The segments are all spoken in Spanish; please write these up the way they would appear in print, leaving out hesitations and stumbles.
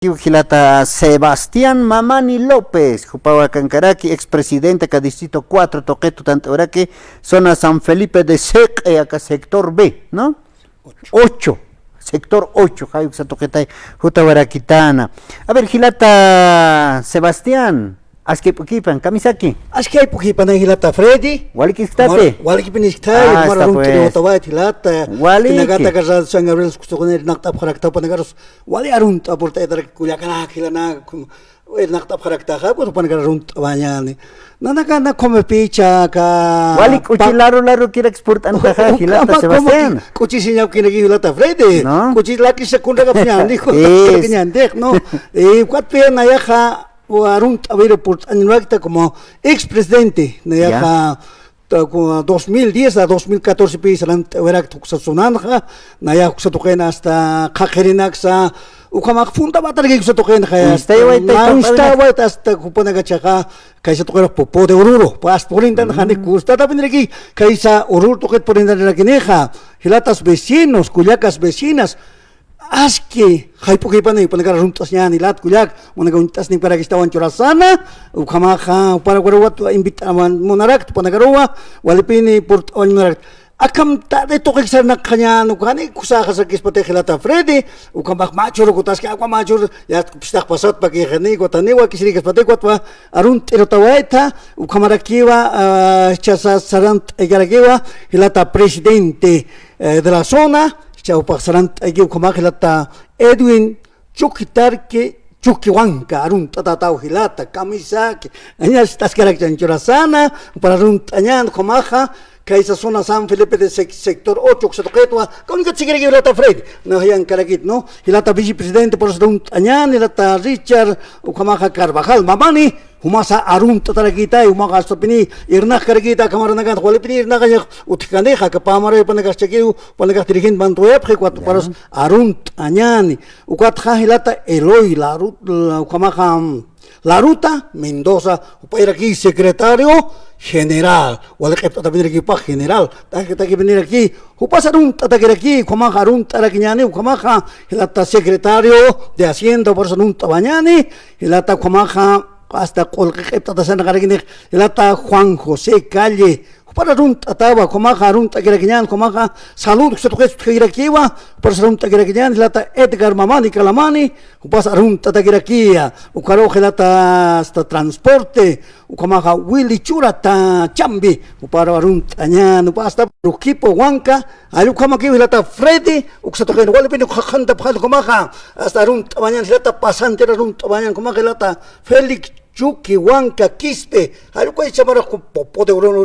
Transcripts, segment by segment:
Gilata Sebastián Mamani López, Jupahuacancaraqui, expresidente acá distrito 4, Toqueto, Tantauraqui, zona San Felipe de Sec, acá sector B, ¿no? 8, sector 8, Jayuk Satoquetay, Jutahuaraquitana. A ver, Gilata Sebastián, Aski Pukipan, Kamisaki. Aski Pukipan, Gilata Freddy. Waliki State. Waliki Pinistai, Mararun Tirotawai, Gilata. Waliki. Nagata Gazal Sangabrels Kustoner, Nakta Parakta Panagaros, Wali Arunt, Aporta Kuyakana, Hilana, Nakta Parakta, Panagarun Vanyani. Nanakana come picha ka. Walik Uchilaro Laro quiere exportar Antaja, Gilata Sebastián. Cuchisiña quiere Gilata Freddy. No. Cuchilaki Secunda Gapian, dijo. No. Cuat pena yaja. Arunt Aeroport Anuakta como expresidente Nayaja 2010 a 2014 país Verak Tuxasonanja Nayak Satoken hasta Kajerinaxa Ukamak Funda Batargi Satoken Stay hasta Kupanagachaja Kaisa Tokera Popo de Oruro Pas Porindan Hanekus Tata Pinriki Kaisa Oruro Toket Porindan de la Quineja Gilatas vecinos Cuyacas vecinas Aski, Haipukipan y Panagar Runtas Yan y Lat Kuyak, Monaguntas ni para que estaban Chorasana, Ukamaja, para Guaruat, invitaban Monarak, Panagaroa, Walipini, Port Onmarak. Akam de Tokixar Nakanyan, Ukani, Kusajas, Kispatejilata Freddy, Ukamak Macho, Kutaski, Aquamacho, Yat Pasat, Pakihani, Guataniwa, Kisrik Patequatwa, Arunt Erotawaita, Ukamarakiva, Chasa Sarant Egaragiva, Hilata Presidente de la zona. Chau pasarant aquí Kumagilata Edwin Chukitarke Chukiwanka Arun Tatatau Hilata Kamisaki Añas Tascarachan Chorasana para Arun Tañan Kumaja Kaisa zona San Felipe de sector 8 Xatoquetwa con que sigue Hilata Fred no hayan Carakit no Hilata vicepresidente por Arun Tañan Hilata Richard Kumaja Carvajal Mamani Humasa Arun Tatarakita, Umaga Stopini, Irna Kargita, Kamaranagan, Holipini, Nagaya, Utikaneja, Kapamare, Panagachekiu, Panagatirigin Bantuep, Quatparos, Arunt, Añani, Uquatja Hilata, Eloy, la Ukamaha, La Ruta, Mendoza, Upairaki, secretario general, Walekta Equipa general, Taki venir aquí, Upasarun Tatakiraki, Kumaha Arun Tarakiani, Ukamaha, Hilata secretario de Hacienda, por Sanun Tabañani, Hilata Kumaha. Hasta Colqueta de San Garaguine, Elata Juan José Calle, para Runta Taba, Comaja, Runta Garaguinan, Comaja, Salud, Girakiwa, para Runta Garaguinan, Lata Edgar Mamani, Calamani, Upasa Runta Girakia, Ucaro Gelata hasta Transporte, Ucamaja Willy Churata Chambi, Upara Runta Añan, Upasta Rukipo Huanca, Alucamaki, Lata Freddy, Uxatogen, Walpin, Hanta Comaja, hasta Runta Bañan, Lata Pasante, Runta Bañan, Comaja Lata Félix. Chuki, Huanca, Quispe, algo que llamara Popo de Oro,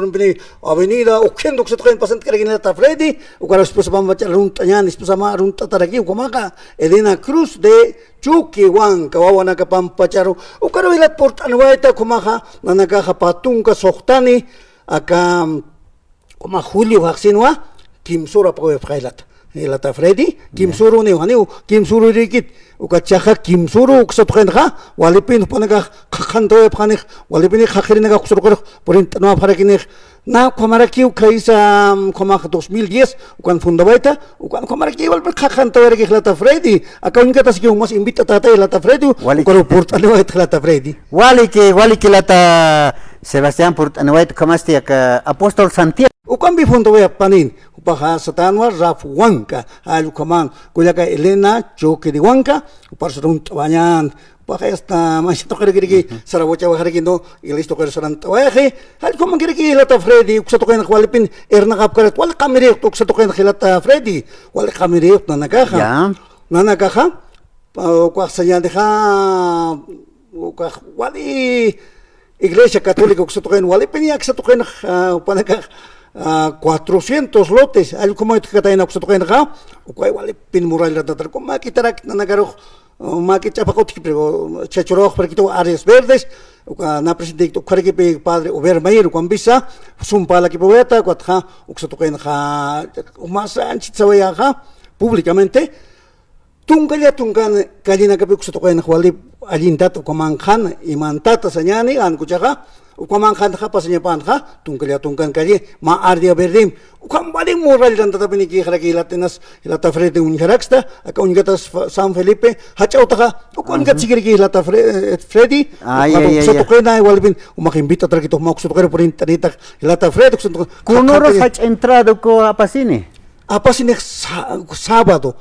Avenida, Oquendo, que se traen pasante que era Freddy, o cuando después vamos a echar un tañán, después vamos a un tataraqui, o comaca, Elena Cruz de Chuki, Huanca, Wawanaka Pampacharo, o cuando vi la portanueta, comaja, Nanakaja Patunca, Sohtani, acá, como Julio Vaccinoa, Kim Sura Poe Frailat. Elata Freddy, Kim Suru ne haniu, Kim Suru rikit, ukachaha Kim Suru uksatrenha, walipin panaga kanto panik, walipin hakirinaga kusuru por no parakinik. Na Komaraki Kaisa Komak 2010, cuando fundabaita, cuando Komaraki will kanto Lata Freddy, acá un catasio más invita a Tata Lata Freddy, cuando portanuet Lata Freddy. Waliki Lata Sebastián Portanuet, Comastia, Apóstol Santiago. Ukambi Fundawe Panin, Upaha Satanwa, Raf Huanca, Alukaman, Kuyaka Elena, Choque de Huanca, Uparsunt Banyan, Pajesta, Machito Kiriki, Sarawacha Harikino, y listo que Sarantawaje, Alcoman Kiriki, Lata Freddy, Uxatokan Walipin, Ernagapkarat, Walkamiri, Uxatokan Hilata Freddy, Walkamiri, Nanakaja, Nanakaja, Quasayandeja, Wali, Iglesia Católica, Uxatokan, Walipin, Axatokan, Panaka. 400 lotes, algo como que está en Oxatokenja, o cual vale pin mural la tatra, como aquí tarak nanagaro, maki chapacoti, pero chachoroj, para quito áreas verdes, o na presidente, o que padre, o ver mayor, con visa, sumpala que poeta, cuatja, Oxatokenja, o más anchitzawayaja, públicamente, Tungan, Kalina Kapuk Sotoken, Wali, allintat ukamanjan imantata sañani ankuchaja ukamanjan pasanya panja tungkan kali ma ardia berdim ukam balik moral dan tetapi ni kira kilatinas hilata frede unjaraksta aka ungatas San Felipe hachautaja ukongat sigir hilata Freddy sotokena walbin umakimbita trakito maksudokera por internet hilata Freddy kunoros hach entrado ko apasini sábado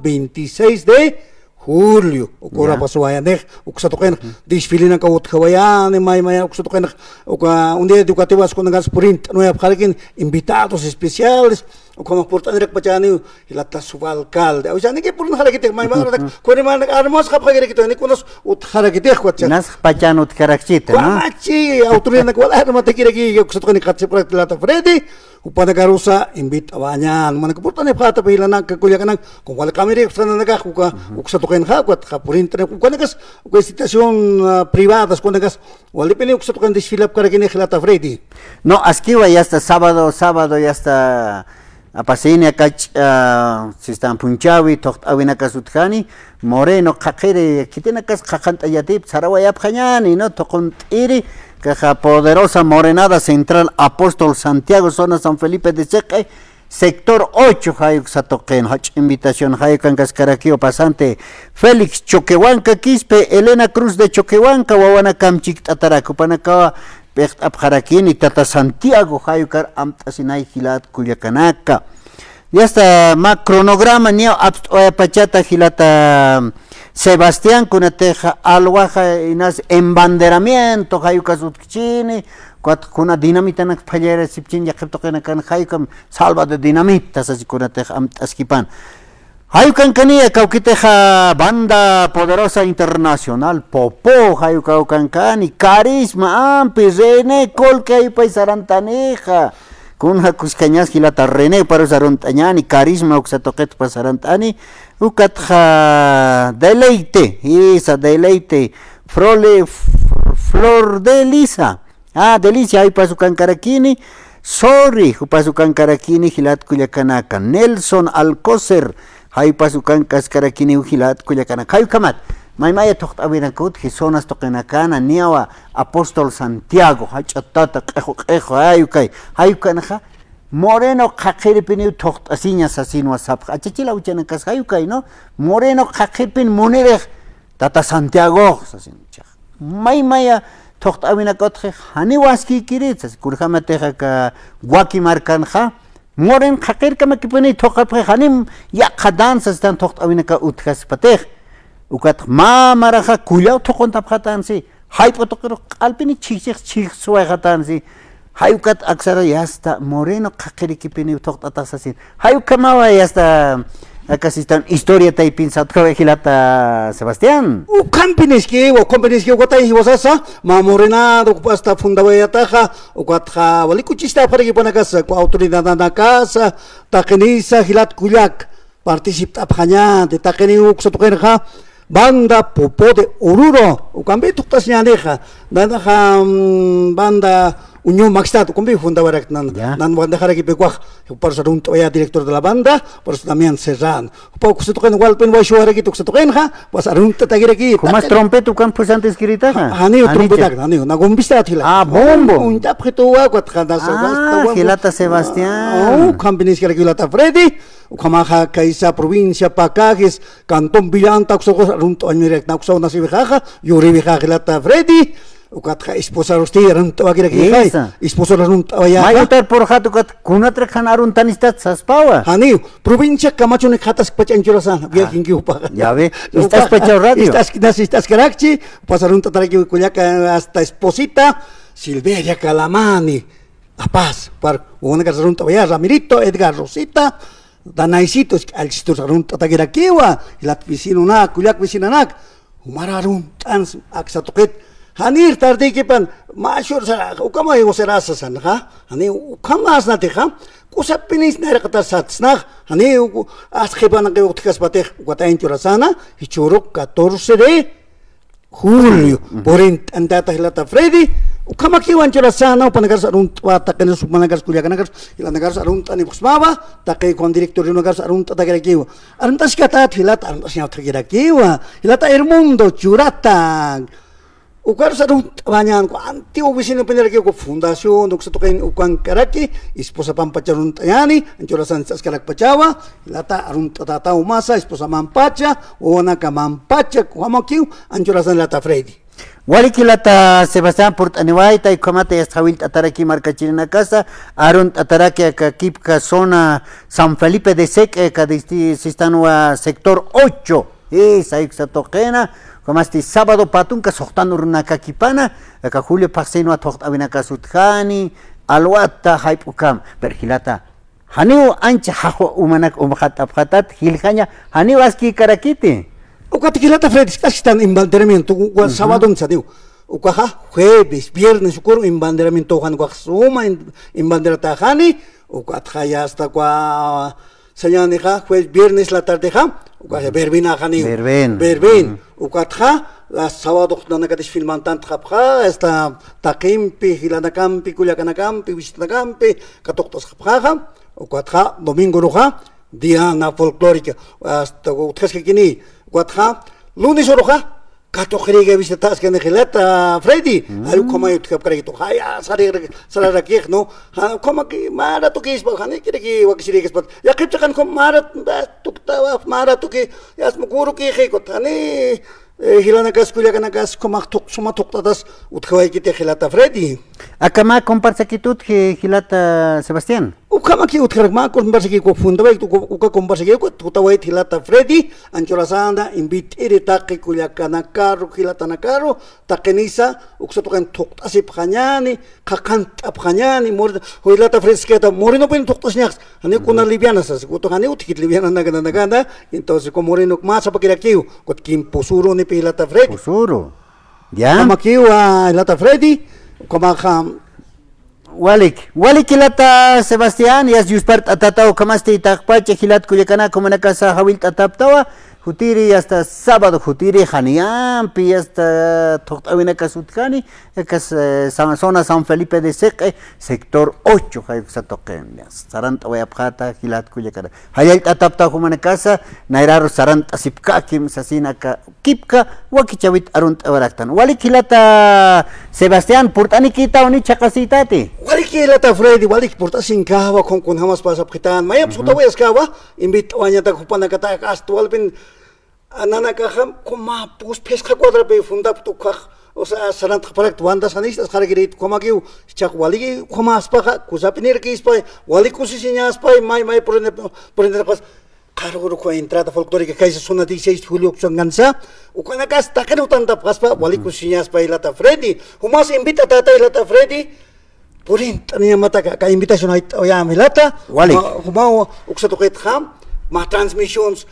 26 de julio ukora pasuayanek uksatoken disfilina ka utkawayan may uksatoken uka un día educativas con gas print no hay invitados especiales o como portador pachani hilata subalcalde o sea ni que por no harakite may mara con man armas kapagere kito ni kunos utharakite kwatcha nas pachan utkarakchita no machi autoridad wala arma te kireki uksatoken katse por lata Freddy upada garusa invit awanyan mana keportan phata pehilana ka kulyakan kung wala kamera sana naga kuka uksatoken ha kwat ka por internet kuka nagas uka situación privadas kuka nagas wala pili uksatoken desfilap karakine hilata Freddy no askiwa ya hasta sábado ya hasta apasini akach si están punchawi toht awina kasutkani moreno kakere kitena kas kakanta yatip sarawaya phanyani no tokon iri caja poderosa morenada central Apóstol Santiago zona San Felipe de Seque sector 8 hayuk satoquen hach invitación hayukan cascarakio pasante Félix Choquehuanca Quispe Elena Cruz de Choquehuanca wawana kamchik tataraku panaka pecht abjarakini tata Santiago hayukar amtasinay hilat Culiacanaka ya está ma cronograma niya pachata hilata Sebastián kunateja alwaja inas embanderamiento hayukas utchini kuna dinamita nak pallera sipchin yakeptokena kan hayukam salva de dinamita sasi kunateja askipan hayukan kania kaukiteja banda poderosa internacional popo hayukaukan kani carisma ampi René Colque ayupay sarantaneja kun hakuscañas hilata René para sarantañani carisma uksatoket pasarantani ukatja deleite flor de lisa delicia hay pasukan karakini sorry pasukan karakini hilat Culiacanaka Nelson Alcocer hay pasukan kaskarakini hilat Culiacanaka hay kamat maymaya toht awinakut hisonas tokenakana niawa Apóstol Santiago hachatata qejo hayukanaja Moreno kakiripin toht asiñas asino asap achachila uchanakas hayukay no Moreno kakiripin munireh tata Santiago sasincha maymaya toht awinakot haniwaski kirit kurjamateja ka guakimarkanja moren kakir kamakipini toqapre hanim yaqadan sastan toht awinaka utkas patej ukat maraja kuyaw toqontapjatansi haypotokero qalpini chiksuayjatansi hayukat aksara yasta Moreno kakirikipini toqtatasasin hayukamawa yasta akasistan historia taipin satkawe hilata Sebastián kampineski watay hiwasasa ma morenado hasta fundawayataja ukatja walikuchista parikipanakas ku autoridad nakasa takenisa hilat kuyak participta phanya de takeni uksatokenja banda popo de Oruro ukambe tuktasñaneja danaja banda Unión Maxtato, ¿cómo fundabarak nan banda haraki pecuaj, por ser un toya director de la banda, por eso también Serrano. Poco se tocan igual pen voy a que se toquen ja, pues arun tatagir aquí. ¿Cómo es trompeto campus antes escrita? Anio trompeta, anio, na gombista atila. Bombo. Un tapjeto agua, Gilata Sebastián. Campinis que Gilata Freddy, Ukamaja Kaisa provincia Pacajes, Cantón Villanta, Oxogos, arun to añirek na Oxogos nasivijaja, Yurivija Gilata Freddy. Ukatja esposa rosti runta wakira ki esposa runta waya mayutar por hatu kat kunatra khan runta nistat saspawa hani provincia Camacho ne khatas pachanchurasan via kingi upa ya ve estás pachao radio estás karakchi pasarunta taraki kulyaka hasta esposita Silveria Calamani La Paz par una runta waya Ramirito Edgar Rosita Danaisito al runta tagira kiwa la vecino na kulyak vecina nak umararun tans aksatoket Hanir tardikipan masyur sa ukama yung serasa san ha hani ukamas na teha kusapinis na rakatasats na hani askipan ng kayutikas pateh ukatayin churasana hichurok 14 de julio por andata hilata Freddy Ukamaki wanchura sana panagar arunt takan supanagar kuliakanagar ilanagar arunt ani busmaba takai kon director unagar arunt tagarakiwa aruntas kata hilat aruntas nya tagarakiwa hilata Hermundo Churata ukar arunt banyan ko anti oficina penderaki ko fundación dok satokain ukan karaki esposa pampacharunt yani anchura sansas karak pachawa hilata arunt tata umasa esposa mampacha ona kamampacha kuamakiu anchura san lata Freddy Walikilata Sebastián Portaniwaita y Comate Estawil Tataraki Marcachina Casa, Arun Tataraki Akipka Zona San Felipe de Seque, Cadistanua Sector 8, esa Ixatoquena, como este sábado Patunca, Sohtano Runakakipana, Aka Julio Paxeno Atocht Avinaka Suthani, Alwata Haipukam, Bergilata. Haniu Ancha Hajo Umanak Umhat Abhatat, Hilhanya, Haniu Aski Karakiti. Ukatikilata Freddy están en embanderamiento sábado en Sadiu. Ukaha jueves, viernes, ocurre embanderamiento Juan Guaxuma en bandera Hani, Ukatjaya hasta qua Sayanija, jueves, viernes la tarde ha, Ukaja Berbina Hani. Berbin. Ukatja, la sábado Nanakatis filmantant Japja, esta Takimpi, Hilanakampi, Kuliakanakampi, Vistanakampi, Katoktas Japja, Ukatja, domingo roja, Diana folclórica, hasta Utkeskini. Guatja, lunes oroja, kato cree visitas que negeleta Freddy, ayu como yo te creo que haya salir aquí, no, como que mara tu que es bajane, quiere que wakisiri que es, ya que te can como mara tu que ya es mukuru que je cotane, hilanakas kuliakanakas como suma toktadas utkawai que te geleta Freddy. Acá comparsa quitut que hilata Sebastián. Ukama ki utkarma conversa ki ko funda bai uka conversa ki ko tutawai hilata Freddy anchola sanda invit irita ki kuliakana karo hilata nakaro takenisa uksatukan toktas ipkhanyani kakant apkhanyani mor hilata fresqueta morino pen toktas nyaks ani kuna liviana sa ko to hani utkit liviana nagana entonces como morino más apakirakiu ko kim posuro ni hilata Freddy posuro ya kama ki wa hilata Freddy kama Walik hilata Sebastián y as yuspart atatao kamaste itakpache hilat kuyakana como na casa hawil tataptawa Jutiri hasta sábado Jutiri Janiampi hasta Toktawina Kasutkani zona San Felipe de Seque sector 8 hay satoquen sarant awayapjata hilat kuyakana hayal tatapta como na casa nairaro sarant asipkakim sasinaka kipka wakichawit arunt awaraktan Walik hilata Sebastián purtani kita oni chakasitati Walik hilata Freddy walik purtasin kawa kon hamas pasapkitan mayap sutawes kawa invit wanya ta kupana kata astualpin Ananakaham como pues pesca cuadra pe funda tukah o sea sarant project wanda sanistas hargirit como que chakwali como aspa kusapinir que ispa wali kusisinya aspa mai por pas cargo ko entrada folclórica que es zona 16 de julio gansa o kana kas takenu tanta paspa wali kusisinya aspa ilata Freddy humas invita tata ilata Freddy purin tania mata ka invitation ya milata wali huma uksatoket kham ma transmissions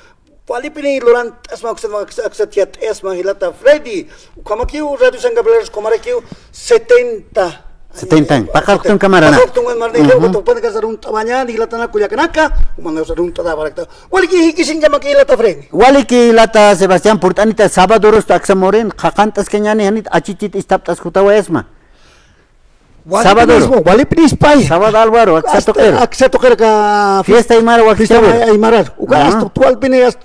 Palipini Laurent Asmaxatiat Esma Hilata Freddy, Kamakiu, Radio Sangabler, Komarakiu, 70. Pakaktung kamarana. Pakaktung Marnello, Topanakasarun Tabanya, Hilatana Kuyakanaka, Manasarun Tadabarakta. Waliki Kisingamaki Lata Freddy. Waliki Lata Sebastián Portanita, Sábadoros, Taxamoren, Jacantas Kenyani, Hanit, Achichit, Istaptas Kutawa Esma. Sábado, Walipris Pai. Sábado Álvaro, Axatoker ka fiesta Aymara Fiesta Aymara. Ugas actual pineas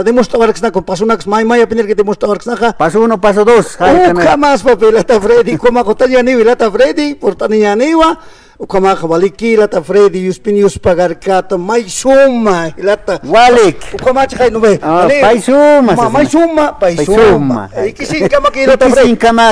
demostrar que con paso nax mai piner que demostrar que paso 1 paso 2. Jamás papelata Freddy como cotaña ni vilata Freddy portania niwa Ukama Waliki lata Freddy Yuspinius pagar kata mai suma hilata Walik Ukama chai no ve pai suma mai suma Ikisin kama